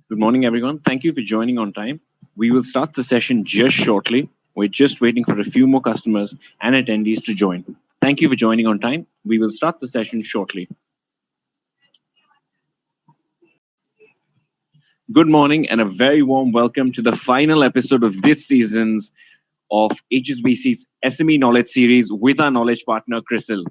Good morning, everyone. Thank you for joining on time. We will start the session just shortly. We're just waiting for a few more customers and attendees to join. Thank you for joining on time. We will start the session shortly. Good morning and a very warm welcome to the final episode of this season's of HSBC's SME Knowledge Series with our knowledge partner, CRISIL.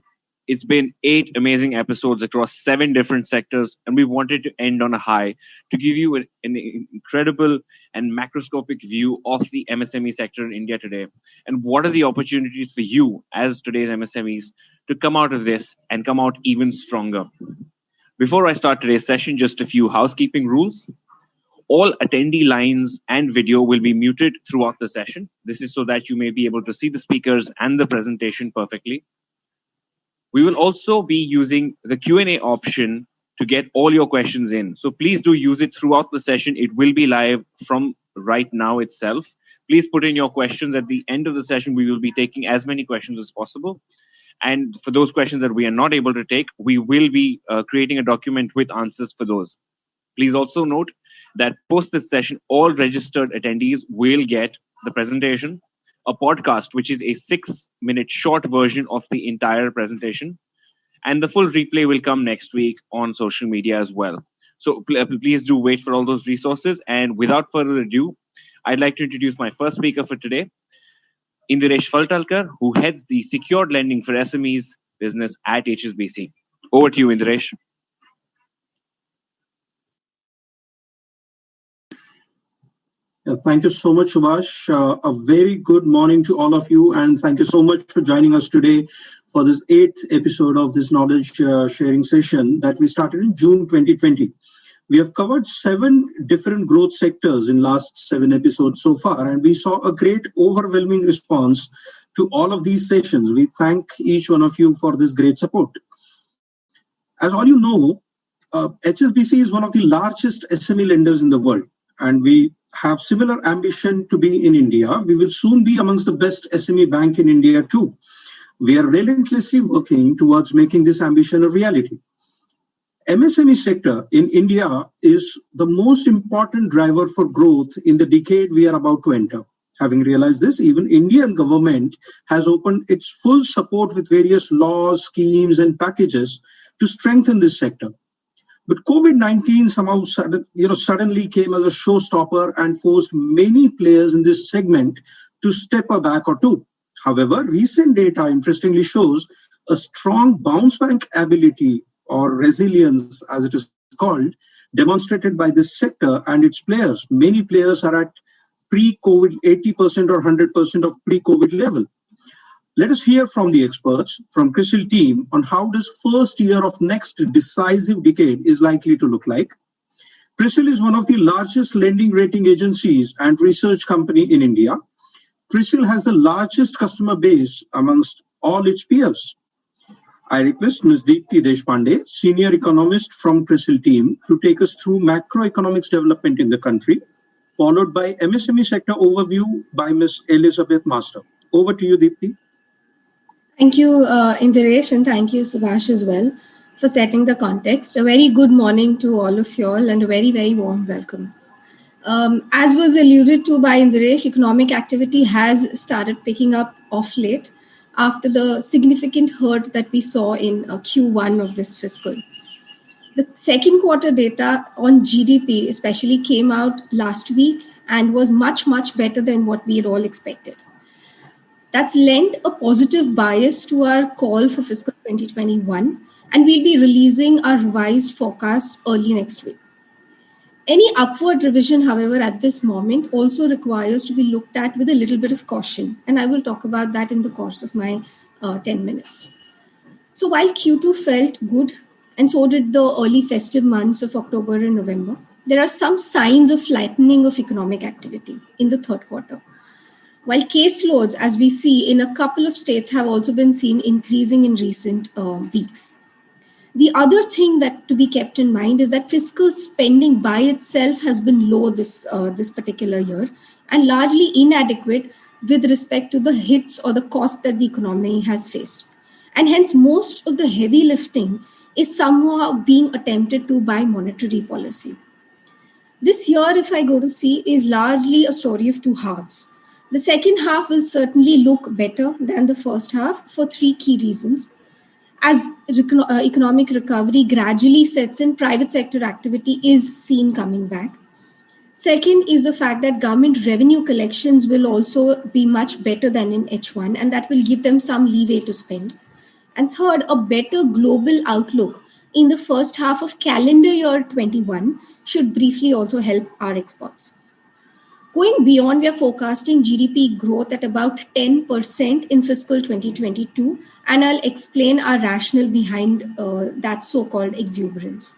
It's been 8 amazing episodes across 7 different sectors, and we wanted to end on a high to give you an incredible and macroscopic view of the MSME sector in India today. And what are the opportunities for you as today's MSMEs to come out of this and come out even stronger? Before I start today's session, just a few housekeeping rules. All attendee lines and video will be muted throughout the session. This is so that you may be able to see the speakers and the presentation perfectly. We will also be using the Q&A option to get all your questions in. So please do use it throughout the session. It will be live from right now itself. Please put in your questions at the end of the session. We will be taking as many questions as possible. And for those questions that we are not able to take, we will be creating a document with answers for those. Please also note that post this session, all registered attendees will get the presentation, a podcast, which is a 6-minute short version of the entire presentation, and the full replay will come next week on social media as well. So please do wait for all those resources. And without further ado, I'd like to introduce my first speaker for today, Indiresh Faltalkar, who heads the secured lending for SMEs business at HSBC. Over to you, Indiresh. Thank you so much, Subhash. A very good morning to all of you, and thank you so much for joining us today for this 8th episode of this knowledge sharing session that we started in June 2020. We have covered 7 different growth sectors in last 7 episodes so far, and we saw a great overwhelming response to all of these sessions. We thank each one of you for this great support. As all you know, HSBC is one of the largest SME lenders in the world, and we have similar ambition to be in India. We will soon be amongst the best SME bank in India too. We are relentlessly working towards making this ambition a reality. MSME sector in India is the most important driver for growth in the decade we are about to enter. Having realized this, even Indian government has opened its full support with various laws, schemes and packages to strengthen this sector. But COVID-19 somehow suddenly came as a showstopper and forced many players in this segment to step back or two. However, recent data interestingly shows a strong bounce back ability or resilience, as it is called, demonstrated by this sector and its players. Many players are at pre-COVID 80% or 100% of pre-COVID level. Let us hear from the experts from CRISIL team on how this first year of next decisive decade is likely to look like. CRISIL is one of the largest lending rating agencies and research company in India. CRISIL has the largest customer base amongst all its peers. I request Ms. Deepti Deshpande, senior economist from CRISIL team, to take us through macroeconomics development in the country, followed by MSME sector overview by Ms. Elizabeth Master. Over to you, Deepti. Thank you, Indiresh, and thank you, Subhash, as well, for setting the context. A very good morning to all of you all, and a very, very warm welcome. As was alluded to by Indiresh, economic activity has started picking up off late after the significant hurt that we saw in Q1 of this fiscal. The second quarter data on GDP especially came out last week and was much, much better than what we had all expected. That's lent a positive bias to our call for fiscal 2021, and we'll be releasing our revised forecast early next week. Any upward revision, however, at this moment also requires to be looked at with a little bit of caution, and I will talk about that in the course of my 10 minutes. So while Q2 felt good, and so did the early festive months of October and November, there are some signs of flattening of economic activity in the third quarter. While caseloads, as we see in a couple of states, have also been seen increasing in recent weeks. The other thing that to be kept in mind is that fiscal spending by itself has been low this particular year and largely inadequate with respect to the hits or the cost that the economy has faced. And hence, most of the heavy lifting is somehow being attempted to by monetary policy. This year, if I go to see, is largely a story of two halves. The second half will certainly look better than the first half for three key reasons. As economic recovery gradually sets in, private sector activity is seen coming back. Second is the fact that government revenue collections will also be much better than in H1, and that will give them some leeway to spend. And third, a better global outlook in the first half of calendar year 21 should briefly also help our exports. Going beyond, we are forecasting GDP growth at about 10% in fiscal 2022, and I'll explain our rationale behind that so-called exuberance.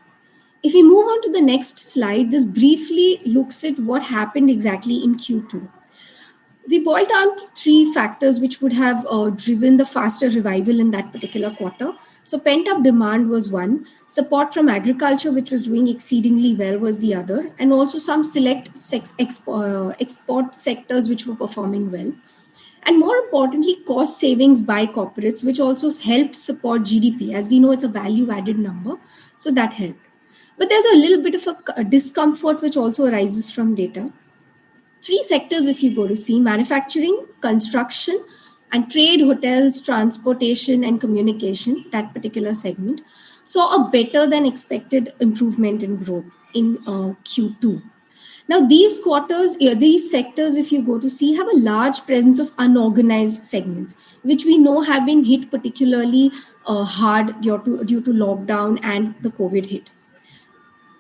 If we move on to the next slide, this briefly looks at what happened exactly in Q2. We boiled down to three factors which would have driven the faster revival in that particular quarter. So pent-up demand was one, support from agriculture, which was doing exceedingly well, was the other, and also some select export sectors which were performing well. And more importantly, cost savings by corporates, which also helped support GDP. As we know, it's a value-added number, so that helped. But there's a little bit of a discomfort which also arises from data. Three sectors, if you go to see: manufacturing, construction, and trade, hotels, transportation, and communication, that particular segment, saw a better than expected improvement in growth in Q2. Now, these sectors, if you go to see, have a large presence of unorganized segments, which we know have been hit particularly hard due to lockdown and the COVID hit.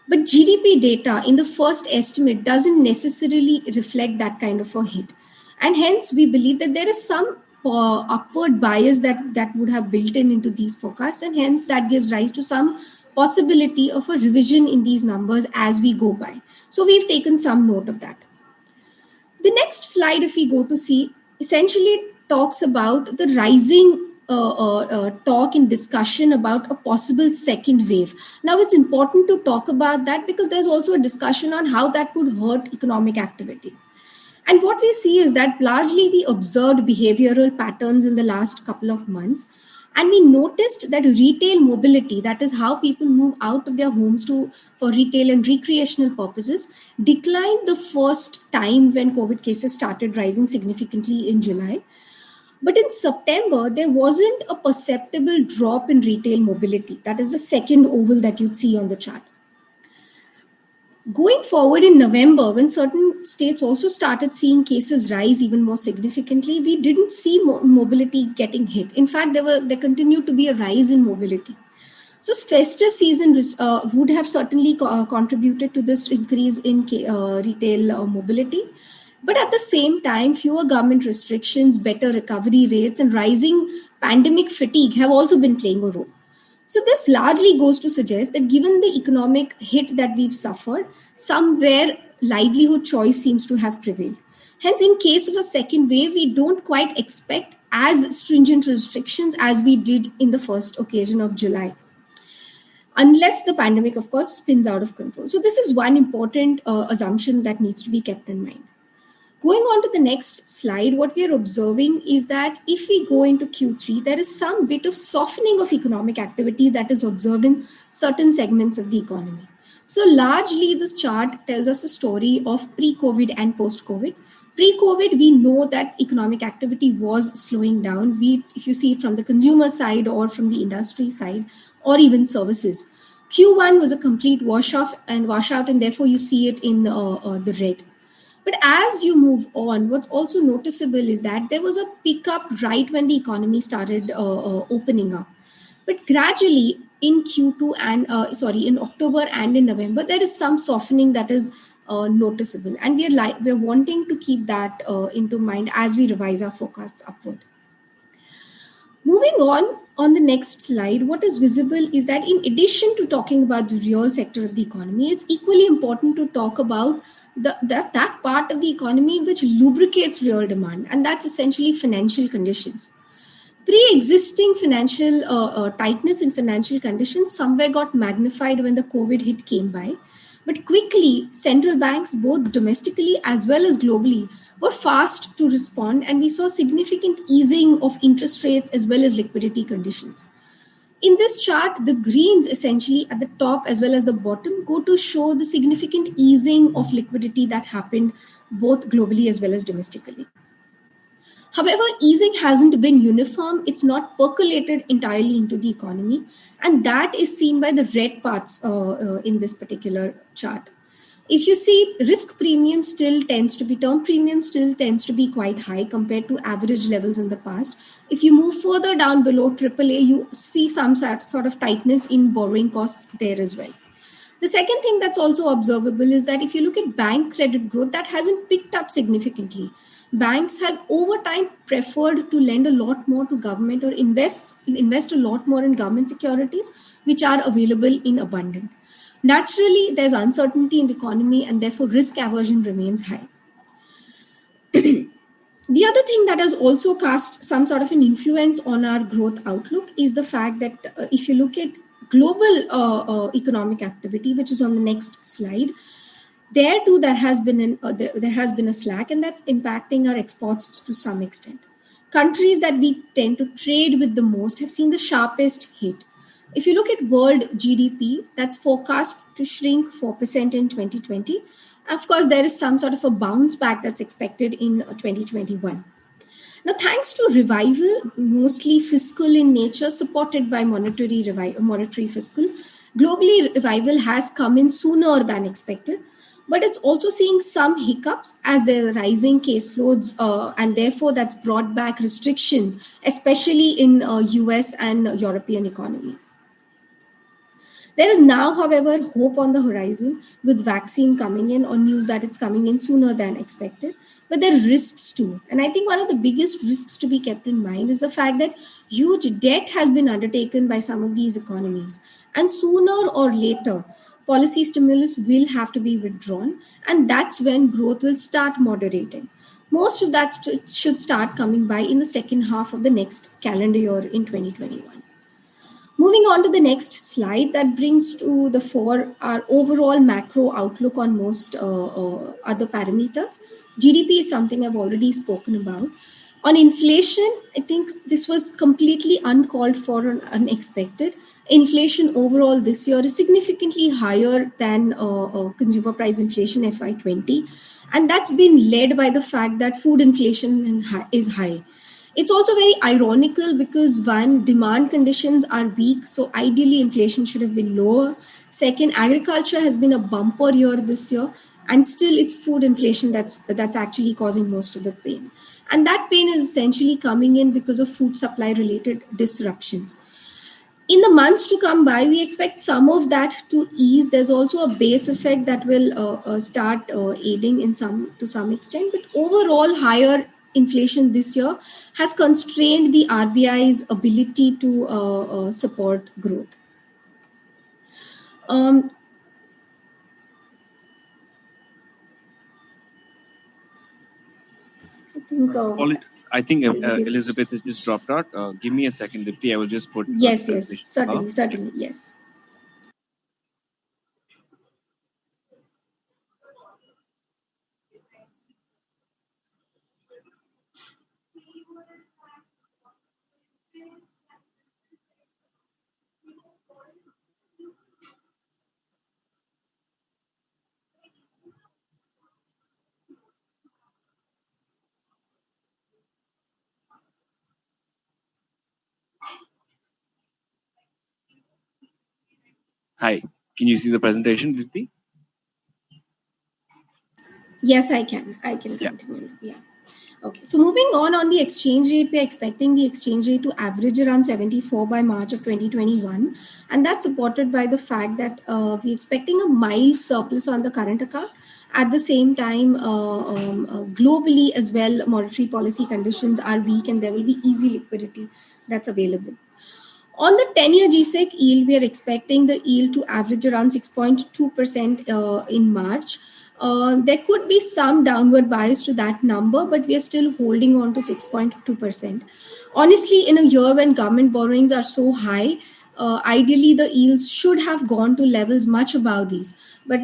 But GDP data in the first estimate doesn't necessarily reflect that kind of a hit. And hence, we believe that there is some upward bias that would have built into these forecasts. And hence, that gives rise to some possibility of a revision in these numbers as we go by. So we've taken some note of that. The next slide, if we go to see, essentially talks about the rising talk and discussion about a possible second wave. Now, it's important to talk about that because there's also a discussion on how that could hurt economic activity. And what we see is that largely we observed behavioral patterns in the last couple of months. And we noticed that retail mobility, that is how people move out of their homes for retail and recreational purposes, declined the first time when COVID cases started rising significantly in July. But in September, there wasn't a perceptible drop in retail mobility. That is the second oval that you'd see on the chart. Going forward in November, when certain states also started seeing cases rise even more significantly, we didn't see mobility getting hit. In fact, there continued to be a rise in mobility. So festive season would have certainly contributed to this increase in retail mobility. But at the same time, fewer government restrictions, better recovery rates, and rising pandemic fatigue have also been playing a role. So this largely goes to suggest that given the economic hit that we've suffered, somewhere livelihood choice seems to have prevailed. Hence, in case of a second wave, we don't quite expect as stringent restrictions as we did in the first occasion of July, unless the pandemic, of course, spins out of control. So this is one important assumption that needs to be kept in mind. Going on to the next slide, what we are observing is that if we go into Q3, there is some bit of softening of economic activity that is observed in certain segments of the economy. So largely, this chart tells us a story of pre-COVID and post-COVID. Pre-COVID, we know that economic activity was slowing down, if you see it from the consumer side or from the industry side, or even services. Q1 was a complete washout, and therefore you see it in the red. But as you move on, what's also noticeable is that there was a pickup right when the economy started opening up. But gradually in Q2 and in October and in November, there is some softening that is noticeable. And we're wanting to keep that into mind as we revise our forecasts upward. Moving on the next slide, what is visible is that in addition to talking about the real sector of the economy, it's equally important to talk about that part of the economy which lubricates real demand, and that's essentially financial conditions. Pre-existing financial tightness in financial conditions somewhere got magnified when the COVID hit came by. But quickly, central banks, both domestically as well as globally, were fast to respond, and we saw significant easing of interest rates as well as liquidity conditions. In this chart, the greens essentially at the top as well as the bottom go to show the significant easing of liquidity that happened both globally as well as domestically. However, easing hasn't been uniform. It's not percolated entirely into the economy. And that is seen by the red parts in this particular chart. If you see, risk premium still tends to be, term premium still tends to be quite high compared to average levels in the past. If you move further down below AAA, you see some sort of tightness in borrowing costs there as well. The second thing that's also observable is that if you look at bank credit growth, that hasn't picked up significantly. Banks have over time preferred to lend a lot more to government or invest a lot more in government securities, which are available in abundance. Naturally, there's uncertainty in the economy and therefore risk aversion remains high. The other thing that has also cast some sort of an influence on our growth outlook is the fact that if you look at global economic activity, which is on the next slide, there too there has been a slack, and that's impacting our exports to some extent. Countries that we tend to trade with the most have seen the sharpest hit. If you look at world GDP, that's forecast to shrink 4% in 2020. Of course, there is some sort of a bounce back that's expected in 2021. Now, thanks to revival, mostly fiscal in nature, supported by monetary fiscal, globally revival has come in sooner than expected, but it's also seeing some hiccups as there are rising caseloads, and therefore that's brought back restrictions, especially in US and European economies. There is now, however, hope on the horizon with vaccine coming in, or news that it's coming in sooner than expected. But there are risks too. And I think one of the biggest risks to be kept in mind is the fact that huge debt has been undertaken by some of these economies. And sooner or later, policy stimulus will have to be withdrawn. And that's when growth will start moderating. Most of that should start coming by in the second half of the next calendar year in 2021. Moving on to the next slide, that brings to the fore our overall macro outlook on most other parameters. GDP is something I've already spoken about. On inflation, I think this was completely uncalled for and unexpected. Inflation overall this year is significantly higher than consumer price inflation FY20. And that's been led by the fact that food inflation is high. It's also very ironical because one, demand conditions are weak, so ideally inflation should have been lower. Second, agriculture has been a bumper year this year, and still it's food inflation that's actually causing most of the pain. And that pain is essentially coming in because of food supply related disruptions. In the months to come by, we expect some of that to ease. There's also a base effect that will start aiding to some extent, but overall higher inflation this year has constrained the RBI's ability to support growth. I think Elizabeth has just dropped out. Give me a second, Dipti. I will just put. Yes, certainly, yes. Hi, can you see the presentation, Dipti? Yes, I can. I can continue. Yeah. Okay. So moving on the exchange rate, we're expecting the exchange rate to average around 74 by March of 2021. And that's supported by the fact that we're expecting a mild surplus on the current account. At the same time, globally as well, monetary policy conditions are weak and there will be easy liquidity that's available. On the 10-year GSEC yield, we are expecting the yield to average around 6.2% in March. There could be some downward bias to that number, but we are still holding on to 6.2%. Honestly, in a year when government borrowings are so high, ideally the yields should have gone to levels much above these. But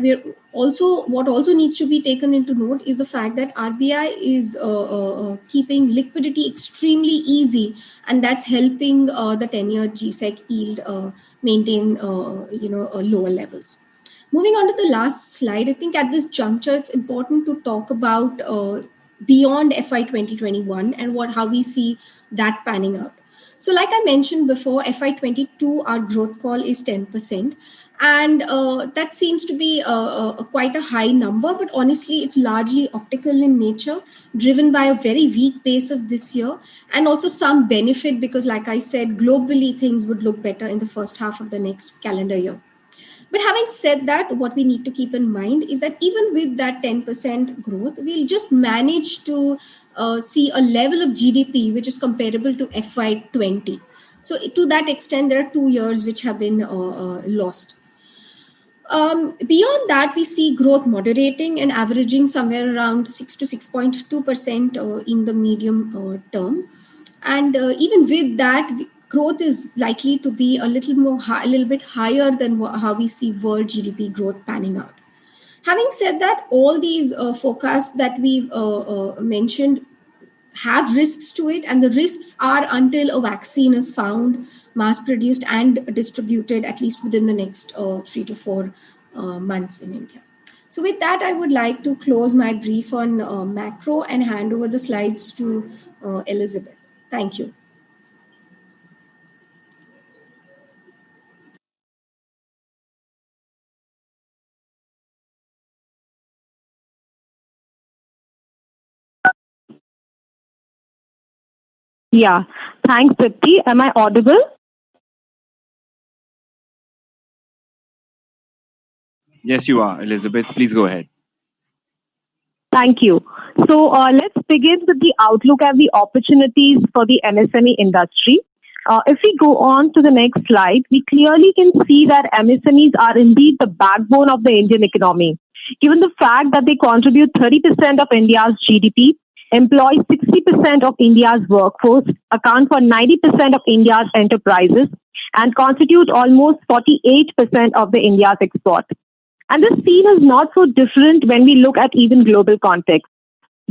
what also needs to be taken into note is the fact that RBI is keeping liquidity extremely easy, and that's helping the 10-year GSEC yield maintain lower levels. Moving on to the last slide, I think at this juncture it's important to talk about beyond FY 2021 and how we see that panning out. So like I mentioned before, FY22, our growth call is 10%. And that seems to be quite a high number, but honestly, it's largely optical in nature, driven by a very weak base of this year, and also some benefit because, like I said, globally things would look better in the first half of the next calendar year. But having said that, what we need to keep in mind is that even with that 10% growth, we'll just manage to see a level of GDP which is comparable to FY20. So to that extent, there are 2 years which have been lost. Beyond that, we see growth moderating and averaging somewhere around 6 to 6.2% in the medium term. And even with that, growth is likely to be a little bit higher than how we see world GDP growth panning out. Having said that, all these forecasts that we've mentioned have risks to it, and the risks are until a vaccine is found, mass produced and distributed, at least within the next 3 to 4 months in India. So with that, I would like to close my brief on macro and hand over the slides to Elizabeth. Thank you. Yeah, thanks, Dipti. Am I audible? Yes, you are, Elizabeth. Please go ahead. Thank you. So let's begin with the outlook and the opportunities for the MSME industry. If we go on to the next slide, we clearly can see that MSMEs are indeed the backbone of the Indian economy. Given the fact that they contribute 30% of India's GDP, employ 60% of India's workforce, account for 90% of India's enterprises, and constitute almost 48% of the India's export. And this scene is not so different when we look at even global context.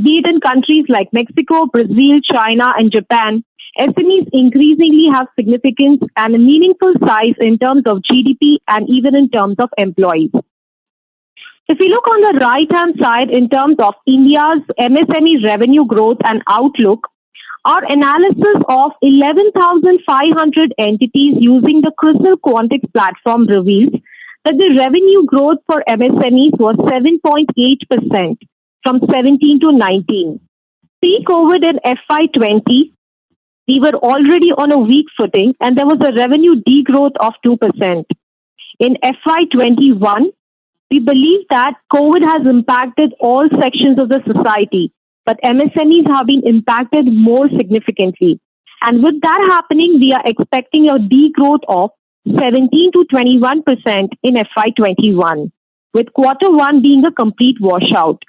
Be it in countries like Mexico, Brazil, China, and Japan, SMEs increasingly have significance and a meaningful size in terms of GDP and even in terms of employees. If we look on the right-hand side in terms of India's MSME revenue growth and outlook, our analysis of 11,500 entities using the CRISIL Quantix platform reveals that the revenue growth for MSMEs was 7.8% from 17 to 19. Pre-COVID in FY20, we were already on a weak footing and there was a revenue degrowth of 2%. In FY21, we believe that COVID has impacted all sections of the society, but MSMEs have been impacted more significantly. And with that happening, we are expecting a degrowth of 17 to 21% in FY21, with Q1 being a complete washout.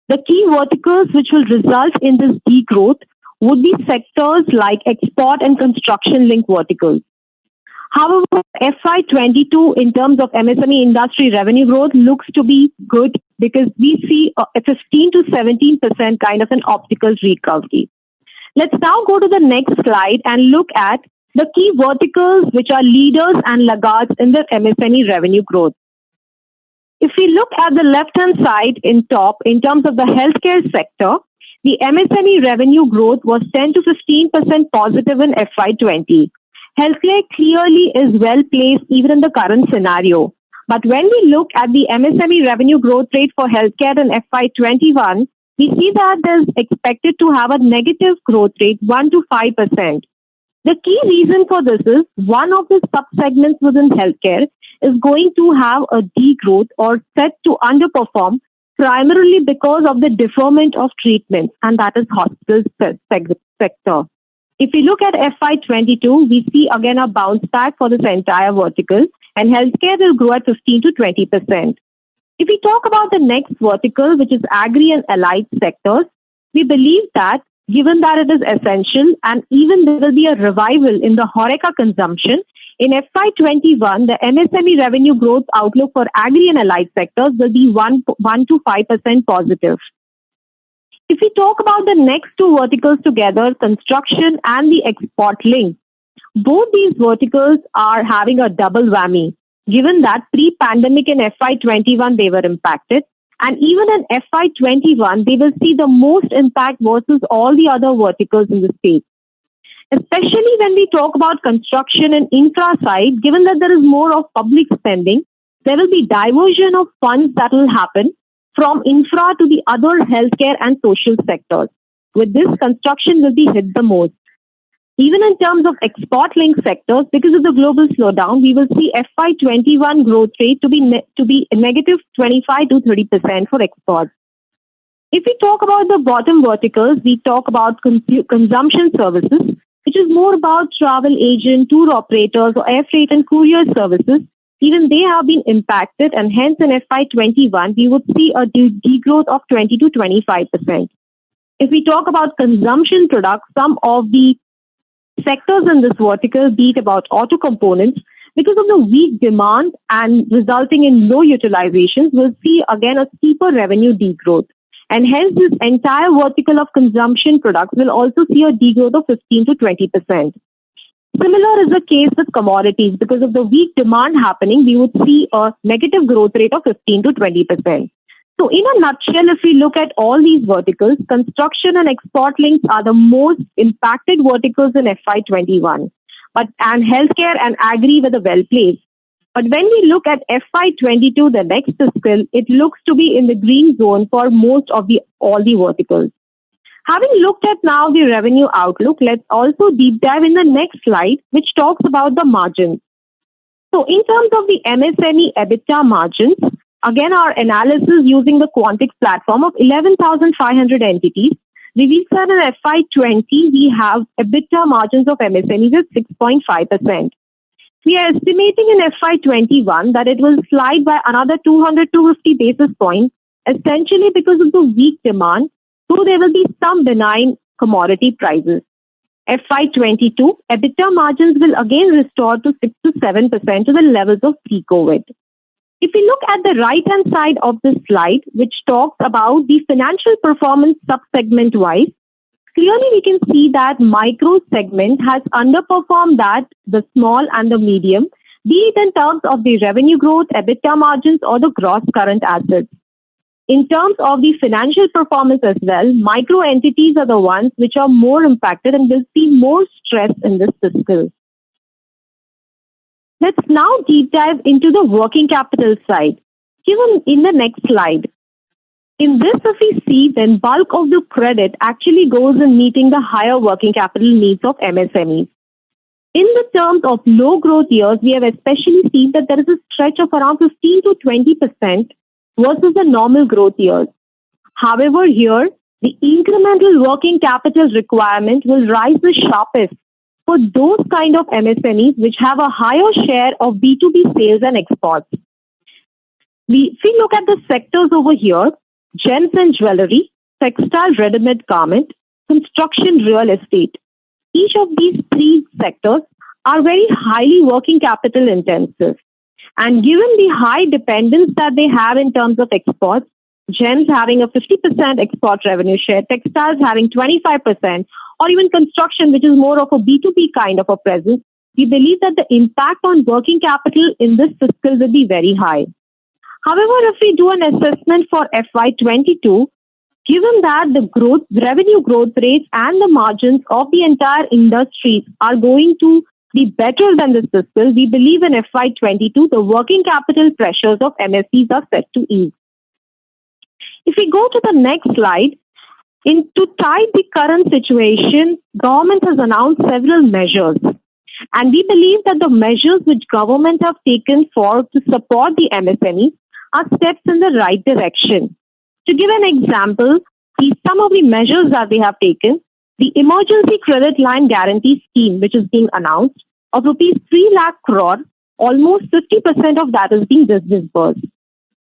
The key verticals which will result in this degrowth would be sectors like export and construction-linked verticals. However, FY22 in terms of MSME industry revenue growth looks to be good because we see a 15 to 17% kind of an optical recovery. Let's now go to the next slide and look at the key verticals which are leaders and laggards in the MSME revenue growth. If we look at the left-hand side in top, in terms of the healthcare sector, the MSME revenue growth was 10 to 15% positive in FY20. Healthcare clearly is well placed even in the current scenario. But when we look at the MSME revenue growth rate for healthcare in FY21, we see that there's expected to have a negative growth rate, 1 to 5%. The key reason for this is one of the subsegments within healthcare is going to have a degrowth or set to underperform primarily because of the deferment of treatments, and that is hospital sector. If we look at FY22, we see again a bounce back for this entire vertical, and healthcare will grow at 15 to 20%. If we talk about the next vertical, which is agri and allied sectors, we believe that given that it is essential and even there will be a revival in the HoReCa consumption, In FY21, the MSME revenue growth outlook for agri and allied sectors will be 1 to 5% positive. If we talk about the next two verticals together, construction and the export link, both these verticals are having a double whammy, given that pre-pandemic in FY21 they were impacted, and even in FY21 they will see the most impact versus all the other verticals in the state. Especially when we talk about construction and infra side, given that there is more of public spending, there will be diversion of funds that will happen from infra to the other healthcare and social sectors. With this, construction will be hit the most. Even in terms of export-linked sectors, because of the global slowdown, we will see FY21 growth rate to be negative 25 to 30% for exports. If we talk about the bottom verticals, we talk about consumption services, which is more about travel agent, tour operators, or air freight and courier services. Even they have been impacted, and hence in FY21, we would see a degrowth of 20 to 25%. If we talk about consumption products, some of the sectors in this vertical, be it about auto components, because of the weak demand and resulting in low utilizations, will see again a steeper revenue degrowth. And hence, this entire vertical of consumption products will also see a degrowth of 15 to 20%. Similar is the case with commodities. Because of the weak demand happening, we would see a negative growth rate of 15 to 20%. So in a nutshell, if we look at all these verticals, construction and export links are the most impacted verticals in FY21. And healthcare and agri were the well placed. But when we look at FY22, the next fiscal, it looks to be in the green zone for most of all the verticals. Having looked at now the revenue outlook, let's also deep dive in the next slide, which talks about the margins. So in terms of the MSME EBITDA margins, again, our analysis using the Quantix platform of 11,500 entities reveals that in FY20, we have EBITDA margins of MSMEs at 6.5%. We are estimating in FY21 that it will slide by another 200 to 250 basis points, essentially because of the weak demand, so there will be some benign commodity prices. FY22, EBITDA margins will again restore to 6 to 7% to the levels of pre-COVID. If we look at the right-hand side of this slide, which talks about the financial performance sub-segment-wise, clearly we can see that micro segment has underperformed that the small and the medium, be it in terms of the revenue growth, EBITDA margins, or the gross current assets. In terms of the financial performance as well, micro entities are the ones which are more impacted and will see more stress in this fiscal. Let's now deep dive into the working capital side, given in the next slide. In this, if we see, then bulk of the credit actually goes in meeting the higher working capital needs of MSMEs. In the terms of low growth years, we have especially seen that there is a stretch of around 15 to 20% versus the normal growth years. However, here, the incremental working capital requirement will rise the sharpest for those kind of MSMEs which have a higher share of B2B sales and exports. If we look at the sectors over here, gems and jewelry, textile ready-made garment, construction real estate. Each of these three sectors are very highly working capital intensive. And given the high dependence that they have in terms of exports, gems having a 50% export revenue share, textiles having 25%, or even construction, which is more of a B2B kind of a presence, we believe that the impact on working capital in this fiscal will be very high. However, if we do an assessment for FY22, given that the revenue growth rates and the margins of the entire industry are going to be better than this fiscal, we believe in FY22, the working capital pressures of MSCs are set to ease. If we go to the next slide, to tide the current situation, government has announced several measures. And we believe that the measures which government have taken to support the MSMEs are steps in the right direction. To give an example, some of the measures that they have taken, the Emergency Credit Line Guarantee Scheme, which is being announced, of rupees 3 lakh crore, almost 50% of that is being disbursed.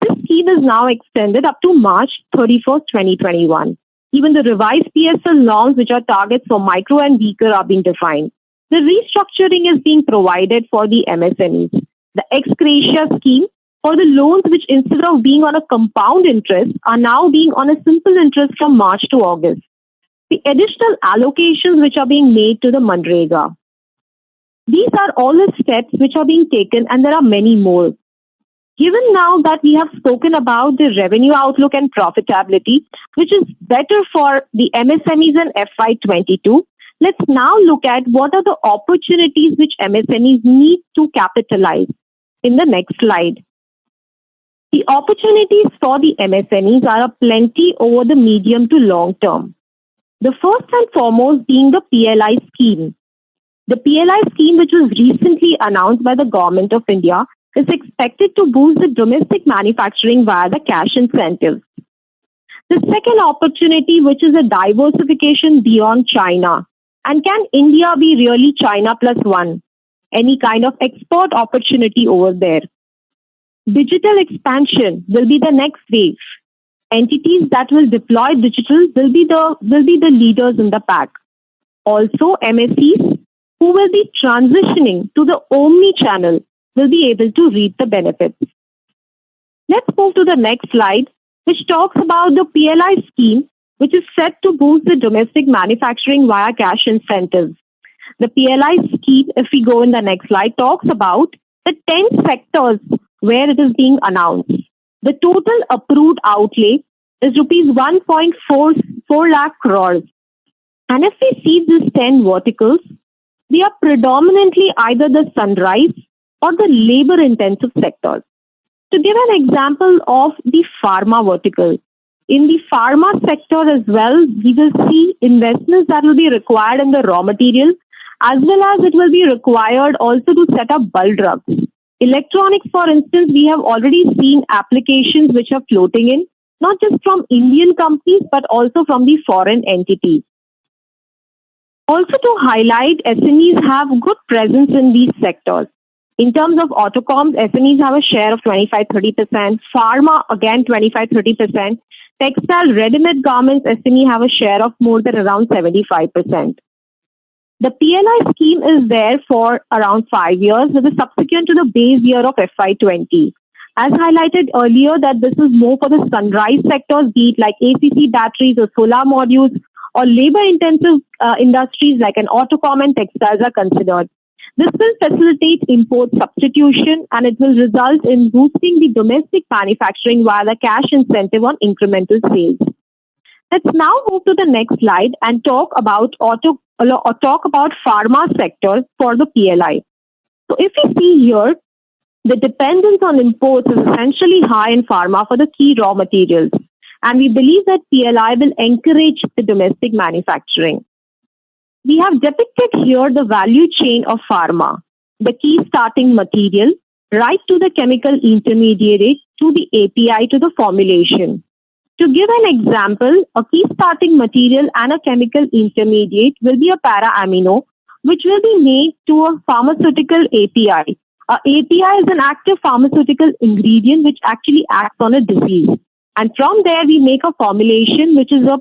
This scheme is now extended up to March 31st, 2021. Even the revised PSL norms, which are targets for micro and weaker, are being defined. The restructuring is being provided for the MSMEs. The ex gratia scheme for the loans which instead of being on a compound interest are now being on a simple interest from March to August. The additional allocations which are being made to the Manrega. These are all the steps which are being taken, and there are many more. Given now that we have spoken about the revenue outlook and profitability, which is better for the MSMEs in FY22, let's now look at what are the opportunities which MSMEs need to capitalize in the next slide. The opportunities for the MSMEs are plenty over the medium to long term. The first and foremost being the PLI scheme. The PLI scheme, which was recently announced by the Government of India, is expected to boost the domestic manufacturing via the cash incentives. The second opportunity, which is a diversification beyond China. And can India be really China plus one? Any kind of export opportunity over there. Digital expansion will be the next wave. Entities that will deploy digital will be the leaders in the pack. Also, MSEs who will be transitioning to the omni-channel will be able to reap the benefits. Let's move to the next slide, which talks about the PLI scheme, which is set to boost the domestic manufacturing via cash incentives. The PLI scheme, if we go in the next slide, talks about the 10 sectors where it is being announced. The total approved outlay is rupees 1.44 lakh crores. And if we see these 10 verticals, they are predominantly either the sunrise or the labor-intensive sectors. To give an example of the pharma vertical, in the pharma sector as well, we will see investments that will be required in the raw material, as well as it will be required also to set up bulk drugs. Electronics, for instance, we have already seen applications which are floating in, not just from Indian companies, but also from the foreign entities. Also to highlight, SMEs have good presence in these sectors. In terms of autocoms, SMEs have a share of 25-30%, pharma again 25-30%, textile ready-made garments, SME have a share of more than around 75%. The PLI scheme is there for around 5 years, with a subsequent to the base year of FY20. As highlighted earlier, that this is more for the sunrise sectors, be it like ACC batteries or solar modules, or labor-intensive industries like an autocom and textiles are considered. This will facilitate import substitution, and it will result in boosting the domestic manufacturing via the cash incentive on incremental sales. Let's now move to the next slide and talk about pharma sector for the PLI. So if we see here, the dependence on imports is essentially high in pharma for the key raw materials. And we believe that PLI will encourage the domestic manufacturing. We have depicted here the value chain of pharma, the key starting material, right to the chemical intermediate, to the API, to the formulation. To give an example, a key starting material and a chemical intermediate will be a para-amino, which will be made to a pharmaceutical API. A API is an active pharmaceutical ingredient which actually acts on a disease. And from there, we make a formulation, which is a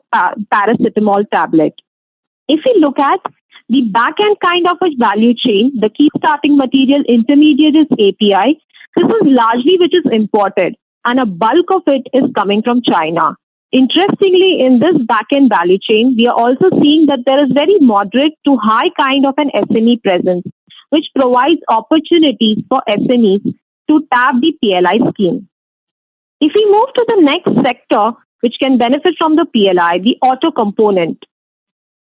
paracetamol tablet. If we look at the back-end kind of a value chain, the key starting material intermediate is API. This is largely which is imported, and a bulk of it is coming from China. Interestingly, in this back-end value chain, we are also seeing that there is very moderate to high kind of an SME presence, which provides opportunities for SMEs to tap the PLI scheme. If we move to the next sector, which can benefit from the PLI, the auto component.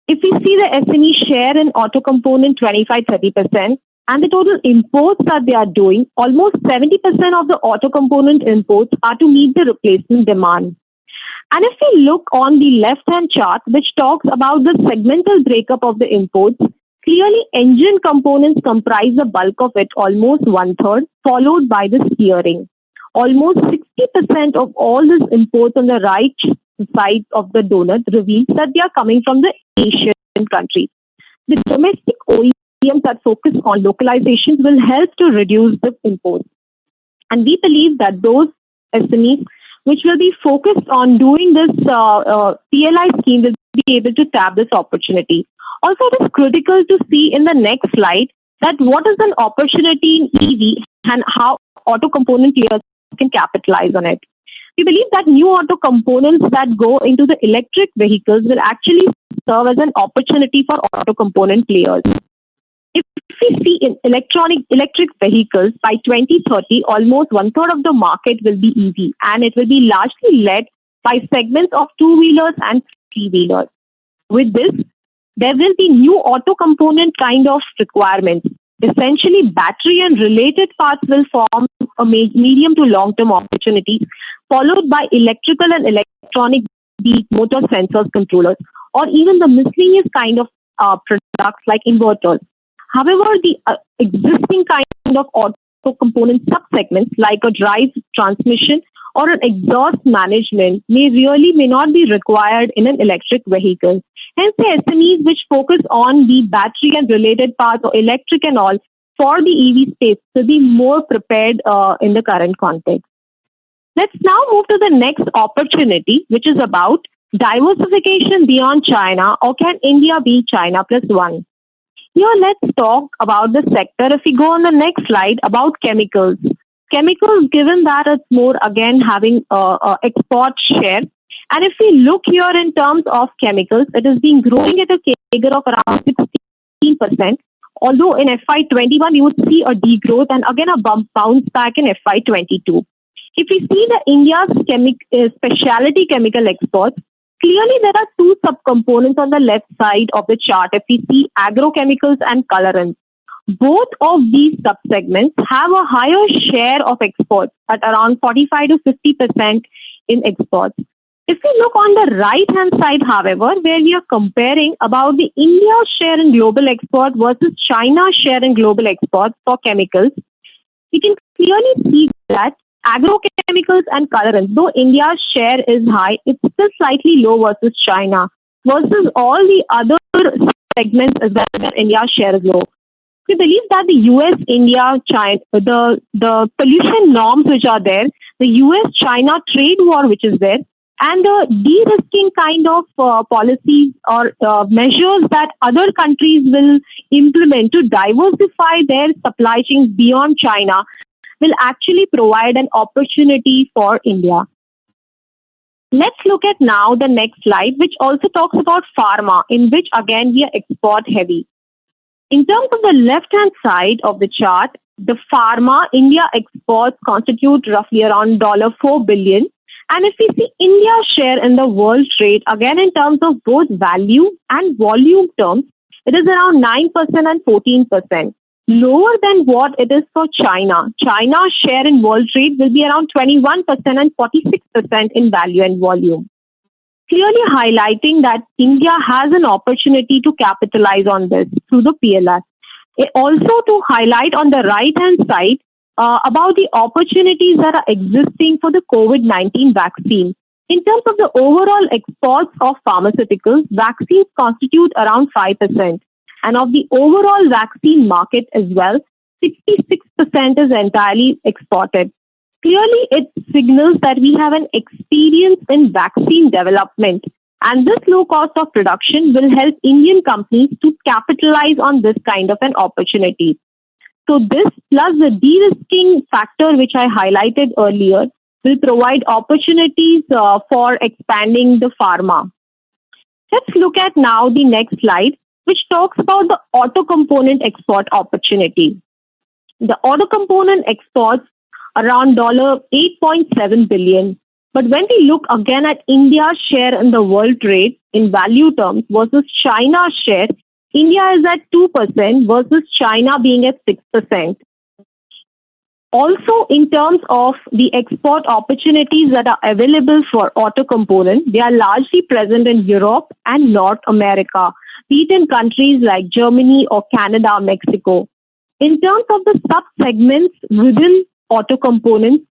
If we see the SME share in auto component 25-30%, and the total imports that they are doing, almost 70% of the auto component imports are to meet the replacement demand. And if we look on the left-hand chart, which talks about the segmental breakup of the imports, clearly engine components comprise the bulk of it, almost 1/3, followed by the steering. Almost 60% of all these imports on the right side of the donut reveals that they are coming from the Asian countries. The domestic OEMs that focus on localizations will help to reduce the imports. And we believe that those SMEs which will be focused on doing this PLI scheme will be able to tap this opportunity. Also, it is critical to see in the next slide that what is an opportunity in EV and how auto component players can capitalize on it. We believe that new auto components that go into the electric vehicles will actually serve as an opportunity for auto component players. If we see in electric vehicles by 2030, almost one third of the market will be EV, and it will be largely led by segments of two-wheelers and three-wheelers. With this, there will be new auto component kind of requirements. Essentially, battery and related parts will form a medium to long-term opportunity, followed by electrical and electronic motor sensors controllers, or even the miscellaneous kind of products like inverters. However, the existing kind of auto component subsegments like a drive transmission or an exhaust management may not be required in an electric vehicle. Hence, the SMEs which focus on the battery and related parts or electric and all for the EV space will be more prepared in the current context. Let's now move to the next opportunity, which is about diversification beyond China, or can India be China plus one? Here, let's talk about the sector. If we go on the next slide about chemicals. Chemicals, given that it's more again having export share. And if we look here in terms of chemicals, it has been growing at a CAGR of around 16%. Although in FY21, you would see a degrowth and again a bounce back in FY22. If we see the India's specialty chemical exports, clearly there are two subcomponents on the left side of the chart. If we see agrochemicals and colorants, both of these subsegments have a higher share of exports at around 45 to 50% in exports. If we look on the right-hand side, however, where we are comparing about the India's share in global export versus China's share in global exports for chemicals, we can clearly see that agrochemicals and colorants, though India's share is high, it's still slightly low versus China, versus all the other segments as well where India's share is low. We believe that the US, India, China, the pollution norms which are there, the US-China trade war which is there, and the de-risking kind of policies or measures that other countries will implement to diversify their supply chains beyond China will actually provide an opportunity for India. Let's look at now the next slide, which also talks about pharma, in which again we are export heavy. In terms of the left-hand side of the chart, the pharma India exports constitute roughly around $4 billion. And if we see India's share in the world trade, again in terms of both value and volume terms, it is around 9% and 14%, lower than what it is for China. China's share in world trade will be around 21% and 46% in value and volume, clearly highlighting that India has an opportunity to capitalize on this through the PLI. Also to highlight on the right-hand side, about the opportunities that are existing for the COVID-19 vaccine. In terms of the overall exports of pharmaceuticals, vaccines constitute around 5%. And of the overall vaccine market as well, 66% is entirely exported. Clearly, it signals that we have an experience in vaccine development. And this low cost of production will help Indian companies to capitalize on this kind of an opportunity. So this plus the de-risking factor which I highlighted earlier will provide opportunities for expanding the pharma. Let's look at now the next slide, which talks about the auto component export opportunity. The auto component exports around $8.7 billion. But when we look again at India's share in the world trade in value terms versus China's share, India is at 2% versus China being at 6%. Also, in terms of the export opportunities that are available for auto components, they are largely present in Europe and North America, be it in countries like Germany or Canada, Mexico. In terms of the sub-segments within auto components,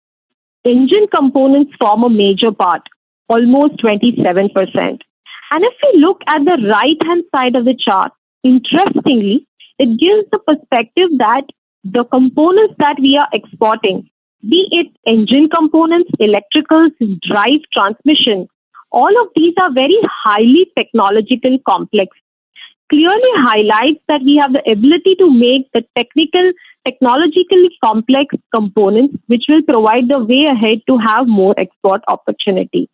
engine components form a major part, almost 27%. And if we look at the right-hand side of the chart, interestingly, it gives the perspective that the components that we are exporting, be it engine components, electricals, drive, transmission, all of these are very highly technological complex. clearly highlights that we have the ability to make the technologically complex components, which will provide the way ahead to have more export opportunity.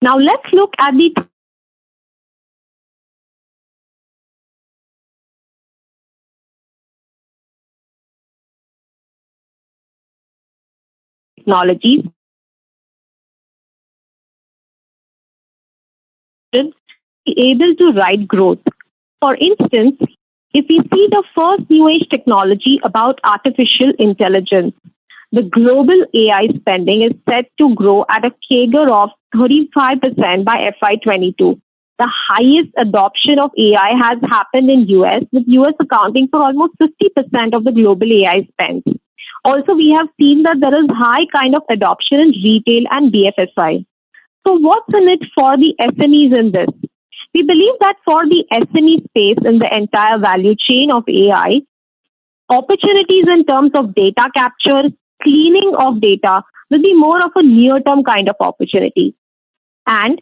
Now let's look at the technologies be able to ride growth. For instance, if we see the first new age technology about artificial intelligence, the global AI spending is set to grow at a CAGR of 35% by FY22. The highest adoption of AI has happened in US, with US accounting for almost 50% of the global AI spend. Also, we have seen that there is high kind of adoption in retail and BFSI. So what's in it for the SMEs in this? We believe that for the SME space in the entire value chain of AI, opportunities in terms of data capture, cleaning of data will be more of a near-term kind of opportunity. And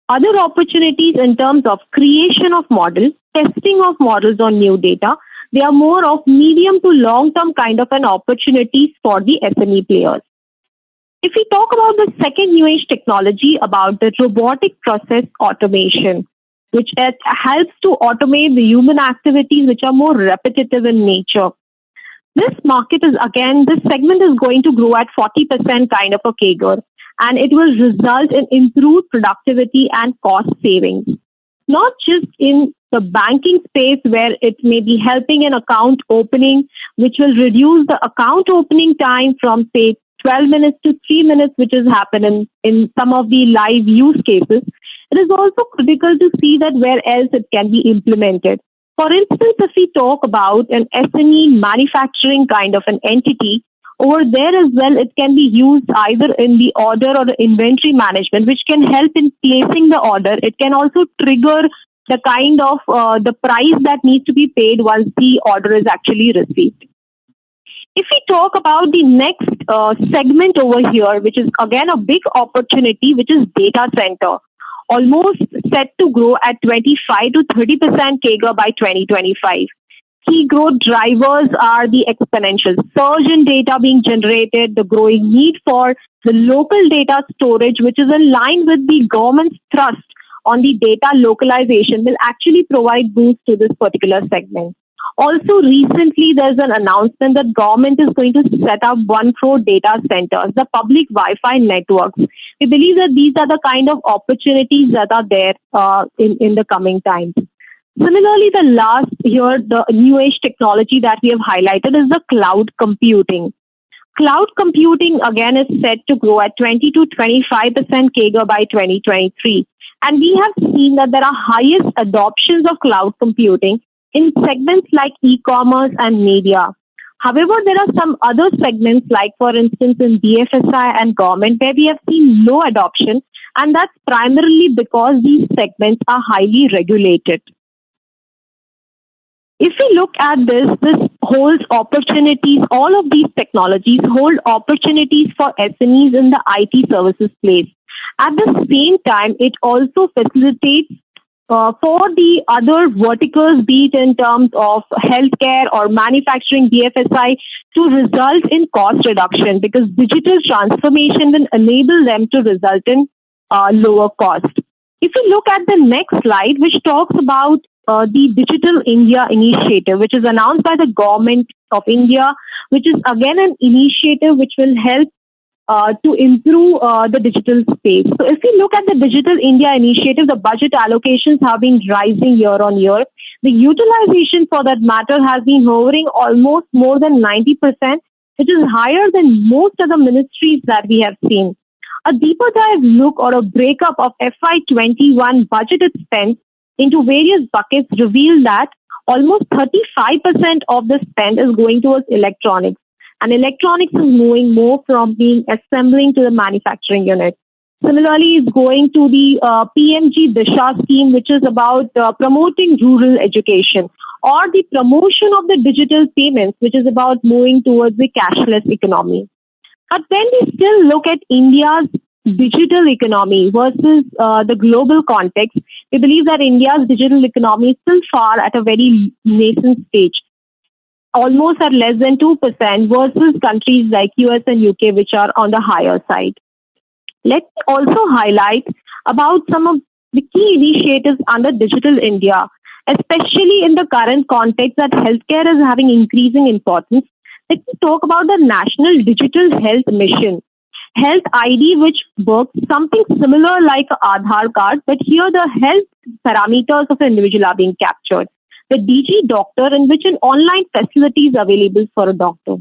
other opportunities in terms of creation of models, testing of models on new data, they are more of medium to long-term kind of an opportunities for the SME players. If we talk about the second new age technology about the robotic process automation, which helps to automate the human activities which are more repetitive in nature. This segment is going to grow at 40% kind of a CAGR, and it will result in improved productivity and cost savings. Not just in the banking space where it may be helping in account opening, which will reduce the account opening time from say 12 minutes to 3 minutes, which is happening in some of the live use cases. It is also critical to see that where else it can be implemented. For instance, if we talk about an SME manufacturing kind of an entity, over there as well, it can be used either in the order or the inventory management, which can help in placing the order. It can also trigger the kind of the price that needs to be paid once the order is actually received. If we talk about the next segment over here, which is again a big opportunity, which is data center, almost set to grow at 25 to 30% CAGR by 2025. Key growth drivers are the exponential surge in data being generated, the growing need for the local data storage, which is in line with the government's thrust on the data localization, will actually provide boost to this particular segment. Also, recently there's an announcement that government is going to set up 1 crore data centers, the public Wi-Fi networks. We believe that these are the kind of opportunities that are there in the coming times. Similarly, the new age technology that we have highlighted is the cloud computing. Cloud computing again is set to grow at 20 to 25% CAGR by 2023. And we have seen that there are highest adoptions of cloud computing in segments like e-commerce and media. However, there are some other segments like, for instance, in BFSI and government where we have seen low adoption, and that's primarily because these segments are highly regulated. If we look at this holds opportunities, all of these technologies hold opportunities for SMEs in the IT services place. At the same time, it also facilitates for the other verticals, be it in terms of healthcare or manufacturing, BFSI, to result in cost reduction, because digital transformation will enable them to result in lower cost. If you look at the next slide, which talks about the Digital India initiative, which is announced by the government of India, which is again an initiative which will help to improve the digital space. So if we look at the Digital India initiative, the budget allocations have been rising year on year. The utilization for that matter has been hovering almost more than 90%, which is higher than most of the ministries that we have seen. A deeper dive look or a breakup of FY21 budgeted spend into various buckets reveal that almost 35% of the spend is going towards electronics. And electronics is moving more from being assembling to the manufacturing unit. Similarly, it's going to the PMG Disha scheme, which is about promoting rural education, or the promotion of the digital payments, which is about moving towards the cashless economy. But when we still look at India's digital economy versus the global context, we believe that India's digital economy is still far at a very nascent stage, almost at less than 2% versus countries like US and UK, which are on the higher side. Let me also highlight about some of the key initiatives under Digital India, especially in the current context that healthcare is having increasing importance. Let me talk about the National Digital Health Mission, Health ID, which works something similar like a Aadhaar card, but here the health parameters of an individual are being captured. The DG Doctor, in which an online facility is available for a doctor.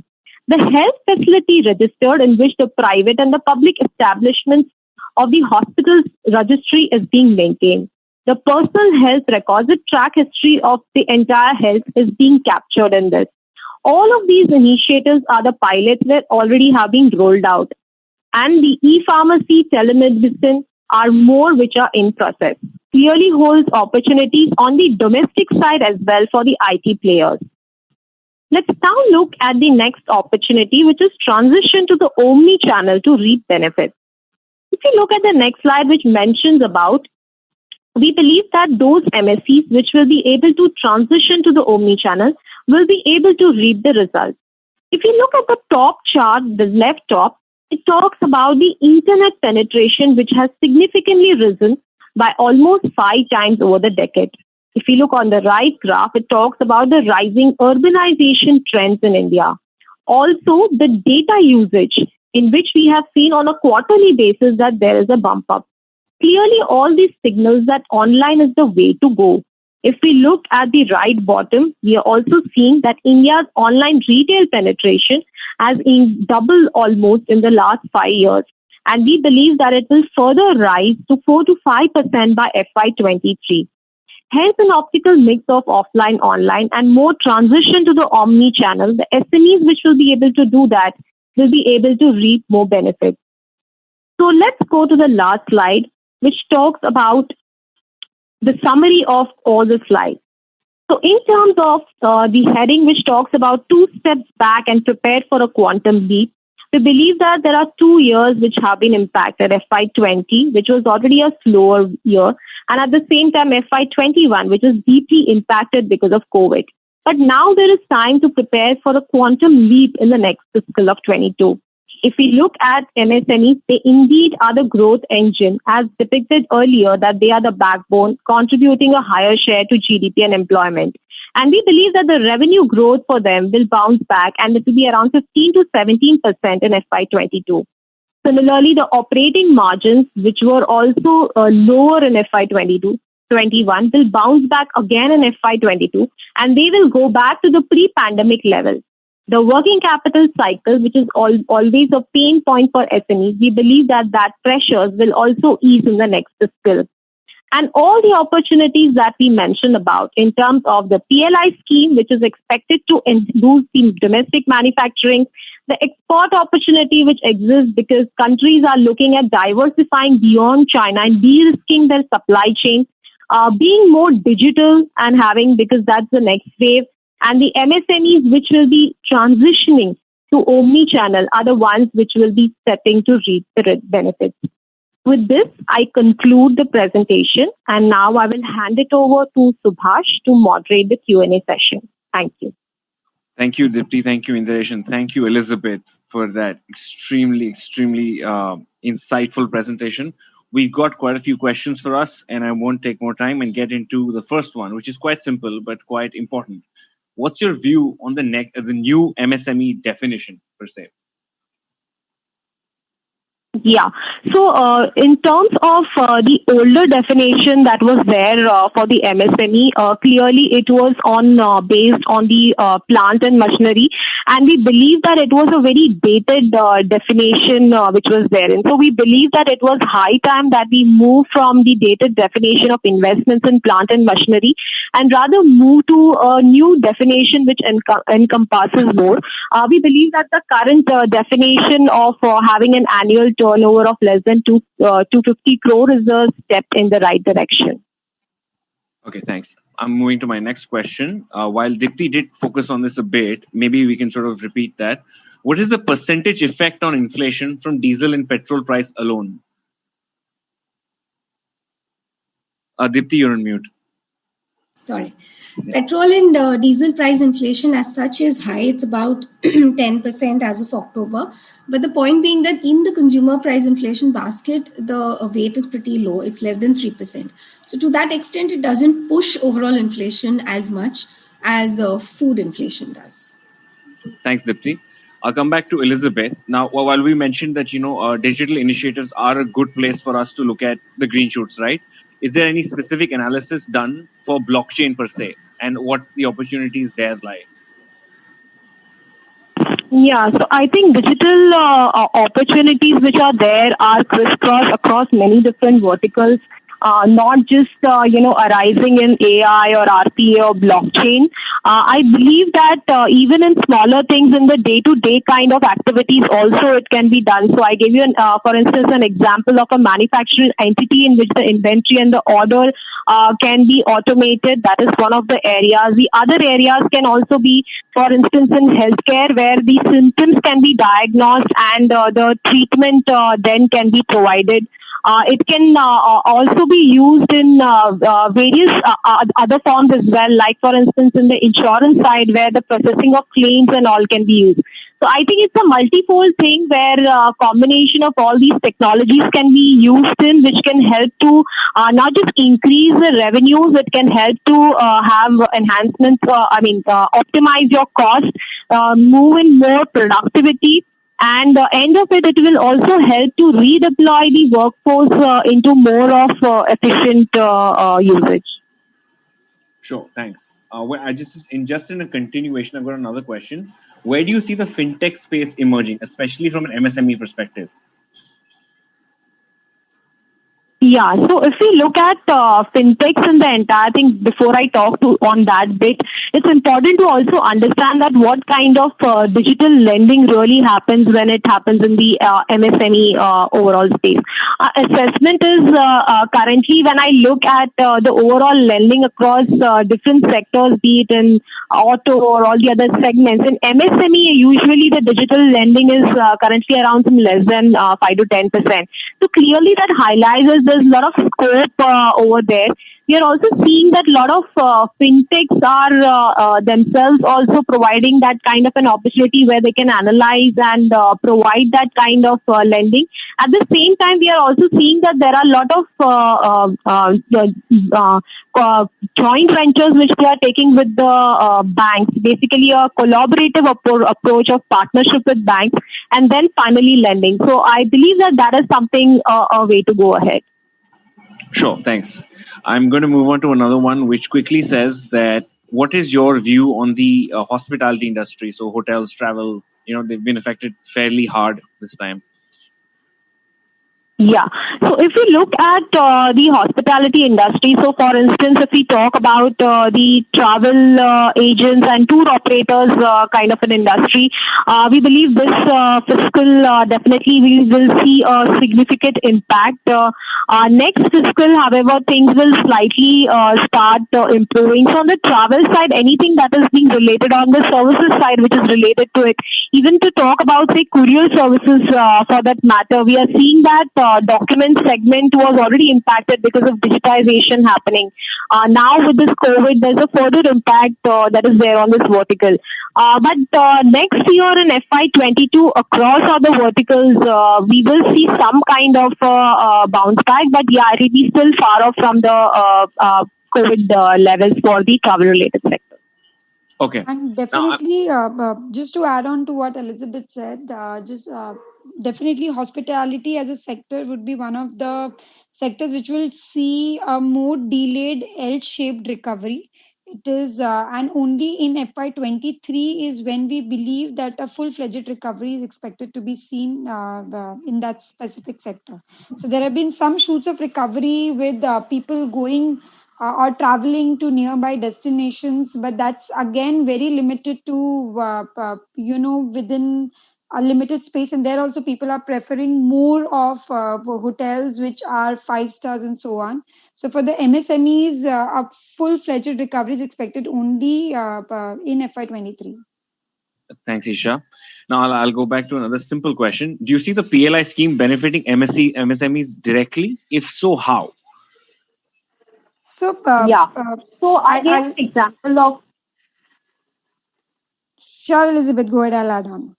The health facility registered, in which the private and the public establishments of the hospital's registry is being maintained. The personal health records, the track history of the entire health is being captured in this. All of these initiatives are the pilots that already have been rolled out. And the e-pharmacy, telemedicine are more which are in process. Clearly holds opportunities on the domestic side as well for the IT players. Let's now look at the next opportunity, which is transition to the omni-channel to reap benefits. If you look at the next slide, which mentions about, we believe that those MSCs which will be able to transition to the omni-channel will be able to reap the results. If you look at the top chart, the left top, it talks about the internet penetration, which has significantly risen by almost 5 times over the decade. If you look on the right graph, it talks about the rising urbanization trends in India. Also, the data usage, in which we have seen on a quarterly basis that there is a bump up. Clearly, all these signals that online is the way to go. If we look at the right bottom, we are also seeing that India's online retail penetration has doubled almost in the last 5 years. And we believe that it will further rise to 4 to 5% by FY23. Hence, an optical mix of offline, online, and more transition to the omni-channel. The SMEs which will be able to do that will be able to reap more benefits. So let's go to the last slide, which talks about the summary of all the slides. So in terms of the heading, which talks about 2 steps back and prepare for a quantum leap, we believe that there are 2 years which have been impacted, FY20, which was already a slower year, and at the same time FY21, which is deeply impacted because of COVID. But now there is time to prepare for a quantum leap in the next fiscal of 22. If we look at MSMEs, they indeed are the growth engine, as depicted earlier, that they are the backbone, contributing a higher share to GDP and employment. And we believe that the revenue growth for them will bounce back, and it will be around 15 to 17% in FY22. Similarly, the operating margins, which were also lower in FY21, will bounce back again in FY22, and they will go back to the pre-pandemic level. The working capital cycle, which is always a pain point for SMEs, we believe that pressures will also ease in the next fiscal. And all the opportunities that we mentioned about in terms of the PLI scheme, which is expected to boost the domestic manufacturing, the export opportunity which exists because countries are looking at diversifying beyond China and de-risking their supply chain, being more digital and having, because that's the next wave, and the MSMEs which will be transitioning to omni-channel are the ones which will be setting to reap the benefits. With this, I conclude the presentation, and now I will hand it over to Subhash to moderate the Q&A session. Thank you. Thank you, Dipti. Thank you, Indiresh. And thank you, Elizabeth, for that extremely insightful presentation. We've got quite a few questions for us, and I won't take more time and get into the first one, which is quite simple but quite important. What's your view on the new MSME definition, per se? Yeah. So in terms of the older definition that was there for the MSME, clearly it was based on the plant and machinery, and we believe that it was a very dated definition which was there. And so we believe that it was high time that we move from the dated definition of investments in plant and machinery and rather move to a new definition which encompasses more. We believe that the current definition of having an annual turnover of less than 250 crore is a step in the right direction. Okay, thanks. I'm moving to my next question. While Dipti did focus on this a bit, maybe we can sort of repeat that. What is the percentage effect on inflation from diesel and petrol price alone? Dipti, you're on mute. Sorry. Petrol and diesel price inflation as such is high. It's about 10% as of October. But the point being that in the consumer price inflation basket, the weight is pretty low. It's less than 3%. So to that extent, it doesn't push overall inflation as much as food inflation does. Thanks, Dipti. I'll come back to Elizabeth. Now, while we mentioned that, digital initiatives are a good place for us to look at the green shoots, right? Is there any specific analysis done for blockchain per se and what the opportunities there lie? Yeah, so I think digital opportunities which are there are crisscross across many different verticals, not just arising in AI or RPA or blockchain. I believe that even in smaller things in the day-to-day kind of activities, also it can be done. So I gave you, for instance, an example of a manufacturing entity in which the inventory and the order can be automated. That is one of the areas. The other areas can also be, for instance, in healthcare, where the symptoms can be diagnosed and the treatment then can be provided. It can also be used in various other forms as well, like for instance in the insurance side where the processing of claims and all can be used. So I think it's a multifold thing where a combination of all these technologies can be used in, which can help to not just increase the revenues, it can help to have enhancements, optimize your cost, move in more productivity. And the end of it, it will also help to redeploy the workforce into more of efficient usage. Sure, thanks. Just in a continuation, I've got another question. Where do you see the fintech space emerging, especially from an MSME perspective? Yeah, so if we look at fintechs and the entire thing, before I talk on that bit, it's important to also understand that what kind of digital lending really happens when it happens in the MSME overall space. Assessment is currently, when I look at the overall lending across different sectors, be it in auto or all the other segments, in MSME, usually the digital lending is currently around some less than 5 to 10%. So clearly that highlights there's a lot of scope over there. We are also seeing that a lot of fintechs are themselves also providing that kind of an opportunity where they can analyze and provide that kind of lending. At the same time, we are also seeing that there are a lot of joint ventures which they are taking with the banks, basically a collaborative approach of partnership with banks and then finally lending. So I believe that is something a way to go ahead. Sure, thanks. I'm going to move on to another one, which quickly says that what is your view on the hospitality industry? So hotels, travel, they've been affected fairly hard this time. Yeah. So if we look at the hospitality industry, so for instance, if we talk about the travel agents and tour operators kind of an industry, we believe this fiscal definitely we will see a significant impact. Next fiscal, however, things will slightly start improving. So on the travel side, anything that is being related on the services side, which is related to it, even to talk about, say, courier services for that matter, we are seeing that document segment was already impacted because of digitization happening. Now with this COVID, there's a further impact that is there on this vertical. But next year in FY22, across other verticals, we will see some kind of bounce back. But yeah, it will be still far off from the COVID levels for the travel-related sector. Okay. And definitely, just to add on to what Elizabeth said, definitely hospitality as a sector would be one of the sectors which will see a more delayed L-shaped recovery. It is, and only in FY23 is when we believe that a full-fledged recovery is expected to be seen in that specific sector. So there have been some shoots of recovery with people going or traveling to nearby destinations, but that's again very limited to within a limited space, and there also people are preferring more of hotels which are 5 stars and so on. So for the MSMEs, a full-fledged recovery is expected only in FY23. Thanks, Isha. Now I'll go back to another simple question. Do you see the PLI scheme benefiting MSMEs directly? If so, how? So, So I gave I'll an example of. sure, Elizabeth, go ahead. I'll add on.